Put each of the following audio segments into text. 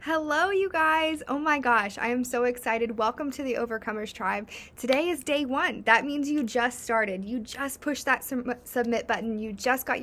Hello, you guys. Oh my gosh, I am so excited. Welcome to the Overcomers Tribe. Today is day one. That means you just started. You just pushed that submit button. You just got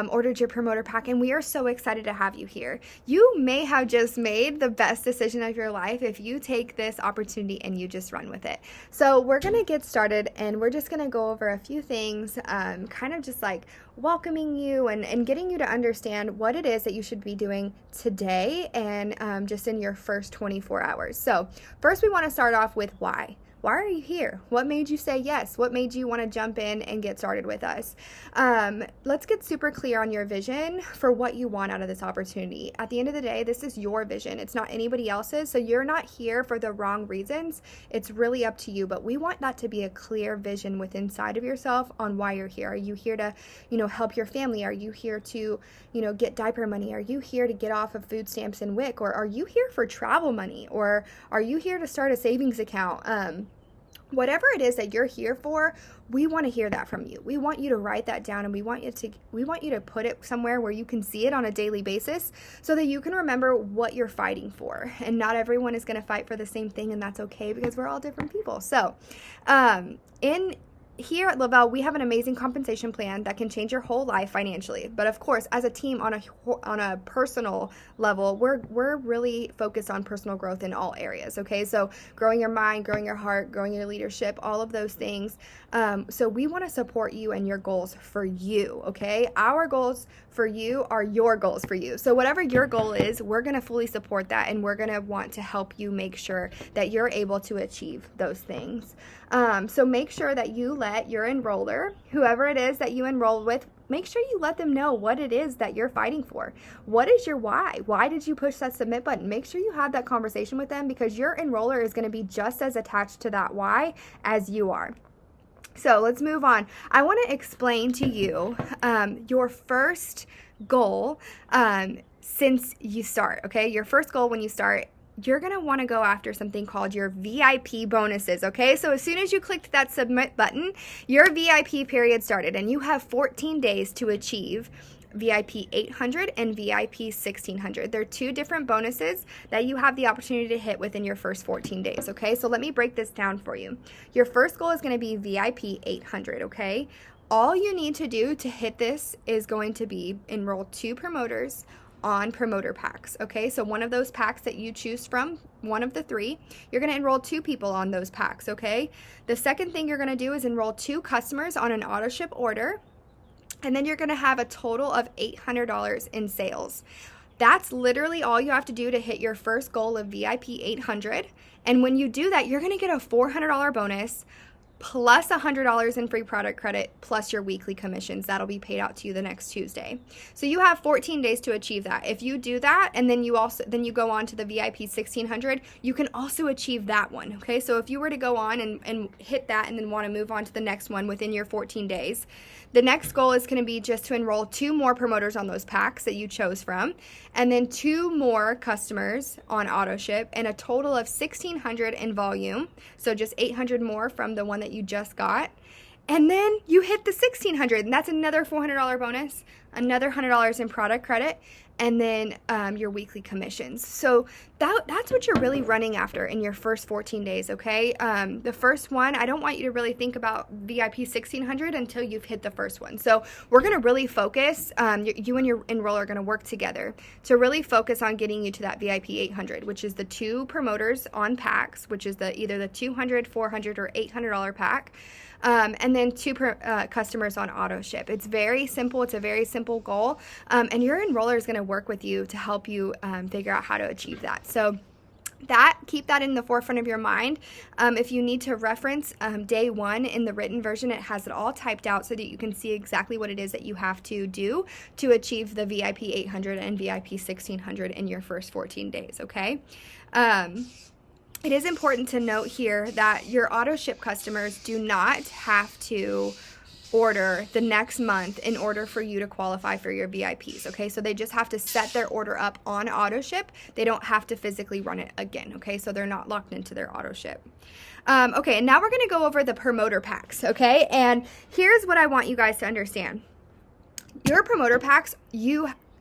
ordered your promoter pack, and we are so excited to have you here. You may have just made the best decision of your life if you take this opportunity and you just run with it. So we're going to get started, and we're just going to go over a few things, kind of just like welcoming you and getting you to understand what it is that you should be doing today and just in your first 24 hours. So first we want to start off with why. Why are you here? What made you say yes? What made you want to jump in and get started with us? Let's get super clear on your vision for what you want out of this opportunity. At the end of the day, this is your vision. It's not anybody else's. So you're not here for the wrong reasons. It's really up to you. But we want that to be a clear vision within inside of yourself on why you're here. Are you here to, help your family? Are you here to, get diaper money? Are you here to get off of food stamps and WIC? Or are you here for travel money? Or are you here to start a savings account? Whatever it is that you're here for, we want to hear that from you. We want you to write that down, and we want you to put it somewhere where you can see it on a daily basis so that you can remember what you're fighting for. And not everyone is going to fight for the same thing, and that's okay because we're all different people. So, here at Le-Vel, we have an amazing compensation plan that can change your whole life financially. But of course, as a team on a personal level, we're really focused on personal growth in all areas. Okay, so growing your mind, growing your heart, growing your leadership, all of those things. So we want to support you and your goals for you. Okay, our goals for you are your goals for you. So whatever your goal is, we're going to fully support that, and we're going to want to help you make sure that you're able to achieve those things. So make sure that you let your enroller, whoever it is that you enroll with, make sure you let them know what it is that you're fighting for. What is your why? Why did you push that submit button? Make sure you have that conversation with them, because your enroller is going to be just as attached to that why as you are. So let's move on. I want to explain to you your first goal since you start, okay? Your first goal when you start, you're going to want to go after something called your VIP bonuses, okay? So as soon as you clicked that submit button, your VIP period started, and you have 14 days to achieve VIP 800 and VIP 1600. They're two different bonuses that you have the opportunity to hit within your first 14 days, okay? So let me break this down for you. Your first goal is going to be VIP 800, okay? All you need to do to hit this is going to be enroll 2 promoters on promoter packs, okay? So one of those packs that you choose from, one of the 3, you're going to enroll 2 people on those packs, okay? The second thing you're going to do is enroll 2 customers on an auto ship order, and then you're going to have a total of $800 in sales. That's literally all you have to do to hit your first goal of VIP 800. And when you do that, you're going to get a $400 bonus plus $100 in free product credit, plus your weekly commissions. That'll be paid out to you the next Tuesday. So you have 14 days to achieve that. If you do that, and then you go on to the VIP 1600, you can also achieve that one, okay? So if you were to go on and hit that and then want to move on to the next one within your 14 days, the next goal is going to be just to enroll 2 more promoters on those packs that you chose from, and then 2 more customers on auto ship, and a total of 1600 in volume. So just 800 more from the one that you just got. And then you hit the 1600, and that's another $400 bonus, another $100 in product credit, and then your weekly commissions. So that's what you're really running after in your first 14 days, okay? The first one, I don't want you to really think about VIP 1600 until you've hit the first one. So we're going to really focus, you and your enroller are going to work together to really focus on getting you to that VIP 800, which is the 2 promoters on packs, which is either the $200, $400, or $800 pack. And then 2 customers on auto ship. It's very simple. It's a very simple goal. And your enroller is going to work with you to help you figure out how to achieve that. So keep that in the forefront of your mind. If you need to reference day 1 in the written version, it has it all typed out so that you can see exactly what it is that you have to do to achieve the VIP 800 and VIP 1600 in your first 14 days, okay? It is important to note here that your auto ship customers do not have to order the next month in order for you to qualify for your VIPs, okay? So they just have to set their order up on auto ship. They don't have to physically run it again, okay? So they're not locked into their auto ship. Okay, and now we're going to go over the promoter packs, okay? And here's what I want you guys to understand. Your promoter packs,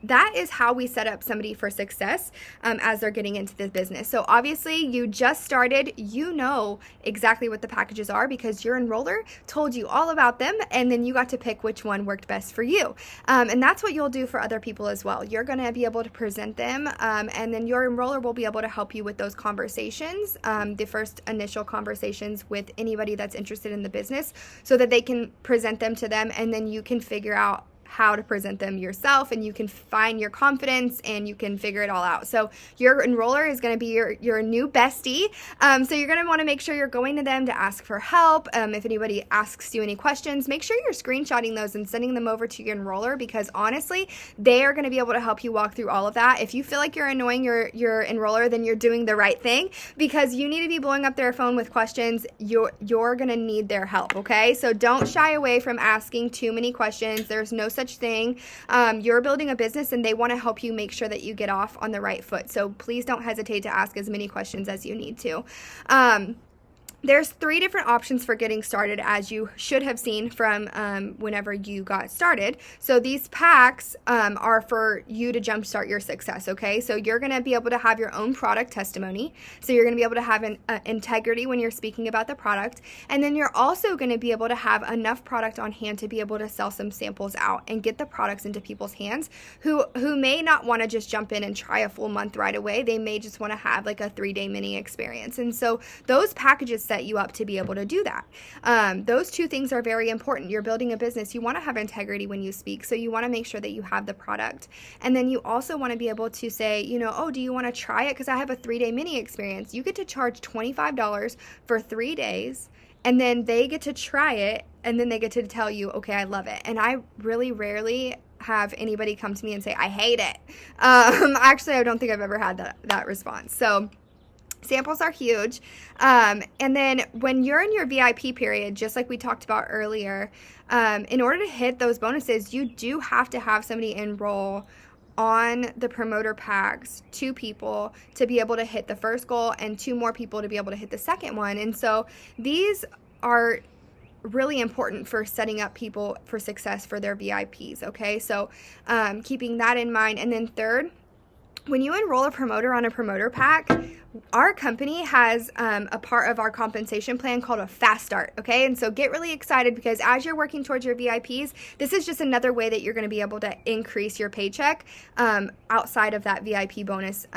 that is how we set up somebody for success as they're getting into the business. So obviously you just started, you know exactly what the packages are because your enroller told you all about them, and then you got to pick which one worked best for you. And that's what you'll do for other people as well. You're going to be able to present them, and then your enroller will be able to help you with those conversations, the first initial conversations with anybody that's interested in the business, so that they can present them to them, and then you can figure out how to present them yourself, and you can find your confidence and you can figure it all out. So your enroller is going to be your new bestie. So you're going to want to make sure you're going to them to ask for help. If anybody asks you any questions, make sure you're screenshotting those and sending them over to your enroller, because honestly, they are going to be able to help you walk through all of that. If you feel like you're annoying your enroller, then you're doing the right thing, because you need to be blowing up their phone with questions. You're going to need their help, okay? So don't shy away from asking too many questions. There's no such thing. You're building a business and they want to help you make sure that you get off on the right foot. So please don't hesitate to ask as many questions as you need to. There's 3 different options for getting started, as you should have seen from whenever you got started. So these packs are for you to jumpstart your success, okay? So you're going to be able to have your own product testimony. So you're going to be able to have an integrity when you're speaking about the product. And then you're also going to be able to have enough product on hand to be able to sell some samples out and get the products into people's hands who may not want to just jump in and try a full month right away. They may just want to have like a 3-day mini experience. And so those packages set you up to be able to do that. Those 2 things are very important. You're building a business. You want to have integrity when you speak. So you want to make sure that you have the product. And then you also want to be able to say, oh, do you want to try it? Because I have a 3-day mini experience. You get to charge $25 for 3 days. And then they get to try it. And then they get to tell you, okay, I love it. And I really rarely have anybody come to me and say, I hate it. Actually, I don't think I've ever had that response. So samples are huge. And then when you're in your VIP period, just like we talked about earlier, in order to hit those bonuses, you do have to have somebody enroll on the promoter packs, 2 people to be able to hit the first goal and 2 more people to be able to hit the second one. And so these are really important for setting up people for success for their VIPs, okay? So keeping that in mind. And then third, when you enroll a promoter on a promoter pack, our company has a part of our compensation plan called a fast start, okay? And so get really excited, because as you're working towards your VIPs, this is just another way that you're going to be able to increase your paycheck outside of that VIP bonus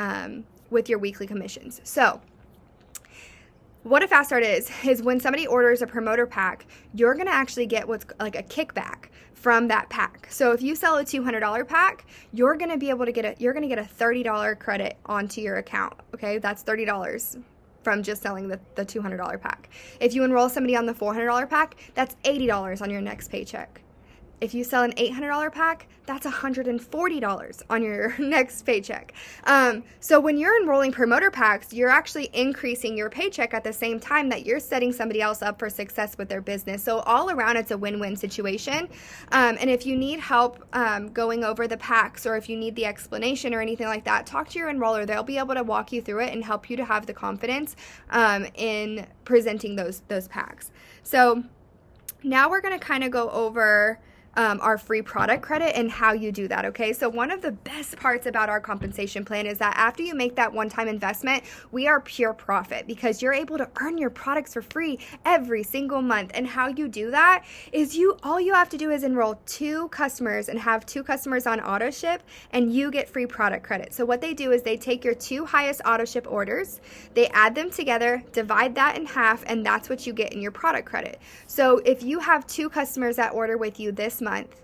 with your weekly commissions. So what a fast start is when somebody orders a promoter pack, you're going to actually get what's like a kickback from that pack. So if you sell a $200 pack, you're going to be able to get a $30 credit onto your account. Okay, that's $30 from just selling the $200 pack. If you enroll somebody on the $400 pack, that's $80 on your next paycheck. If you sell an $800 pack, that's $140 on your next paycheck. So when you're enrolling promoter packs, you're actually increasing your paycheck at the same time that you're setting somebody else up for success with their business. So all around, it's a win-win situation. And if you need help going over the packs, or if you need the explanation or anything like that, talk to your enroller. They'll be able to walk you through it and help you to have the confidence in presenting those packs. So now we're going to kind of go over our free product credit and how you do that, okay? So one of the best parts about our compensation plan is that after you make that one-time investment, we are pure profit, because you're able to earn your products for free every single month. And how you do that is all you have to do is enroll 2 customers and have 2 customers on auto ship, and you get free product credit. So what they do is they take your 2 highest auto ship orders, they add them together, divide that in half, and that's what you get in your product credit. So if you have 2 customers that order with you this month,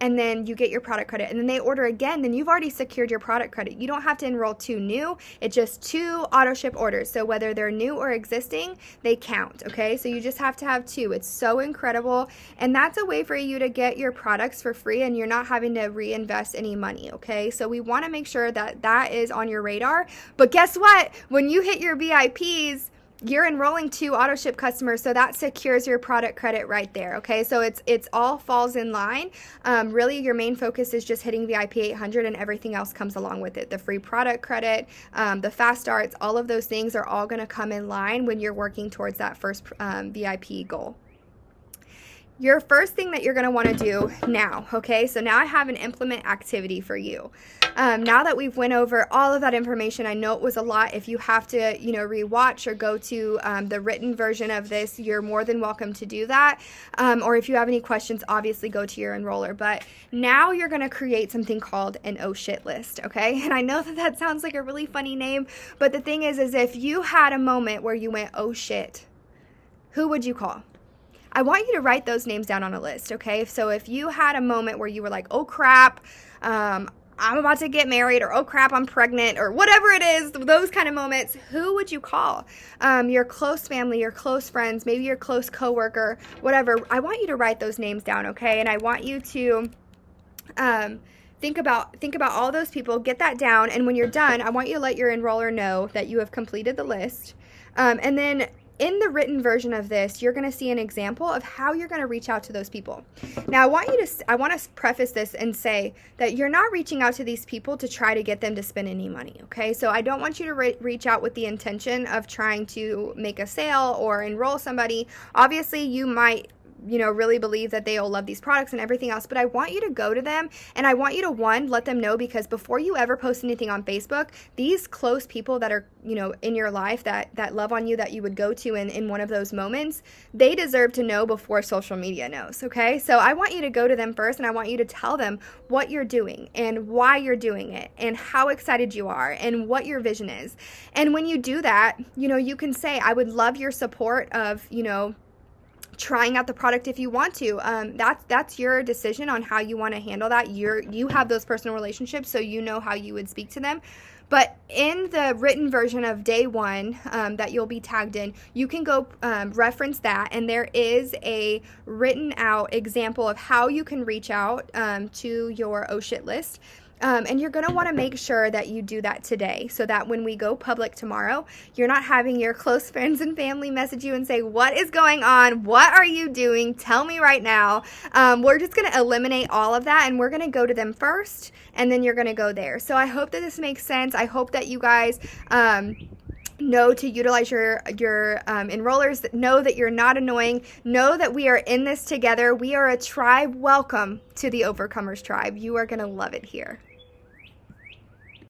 and then you get your product credit, and then they order again, then you've already secured your product credit. You don't have to enroll 2 new. It's just 2 auto ship orders. So whether they're new or existing, they count, okay? So you just have to have 2. It's so incredible. And that's a way for you to get your products for free, and you're not having to reinvest any money, okay? So we want to make sure that that is on your radar. But guess what? When you hit your VIPs, you're enrolling 2 auto ship customers, so that secures your product credit right there, okay? So it's all falls in line. Really, your main focus is just hitting VIP 800, and everything else comes along with it. The free product credit, the fast starts, all of those things are all going to come in line when you're working towards that first VIP goal. your first thing that you're going to want to do now, okay? So now I have an implement activity for you. Now that we've went over all of that information, I know it was a lot. If you have to, rewatch or go to the written version of this, you're more than welcome to do that. Or if you have any questions, obviously go to your enroller. But now you're going to create something called an oh shit list, okay? And I know that sounds like a really funny name, but the thing is if you had a moment where you went, oh shit, who would you call? I want you to write those names down on a list, okay? So if you had a moment where you were like, oh crap, I'm about to get married, or oh crap, I'm pregnant, or whatever it is, those kind of moments, who would you call? Your close family, your close friends, maybe your close coworker, whatever. I want you to write those names down, okay? And I want you to think about all those people, get that down, and when you're done, I want you to let your enroller know that you have completed the list. And then in the written version of this, you're going to see an example of how you're going to reach out to those people. Now, I want to preface this and say that you're not reaching out to these people to try to get them to spend any money, okay? So I don't want you to reach out with the intention of trying to make a sale or enroll somebody. Obviously, you might really believe that they'll love these products and everything else, but I want you to go to them, and I want you to, one, let them know, because before you ever post anything on Facebook, these close people that are, in your life that love on you, that you would go to in one of those moments, they deserve to know before social media knows, okay? So I want you to go to them first, and I want you to tell them what you're doing and why you're doing it and how excited you are and what your vision is. And when you do that, you can say, I would love your support of, trying out the product if you want to. That's your decision on how you want to handle that. You have those personal relationships, so you know how you would speak to them. But in the written version of day one that you'll be tagged in, you can go reference that, and there is a written out example of how you can reach out to your oh shit list. And you're going to want to make sure that you do that today, so that when we go public tomorrow, you're not having your close friends and family message you and say, what is going on? What are you doing? Tell me right now. We're just going to eliminate all of that, and we're going to go to them first, and then you're going to go there. So I hope that this makes sense. I hope that you guys know to utilize your enrollers, know that you're not annoying, know that we are in this together. We are a tribe. Welcome to the Overcomers tribe. You are going to love it here.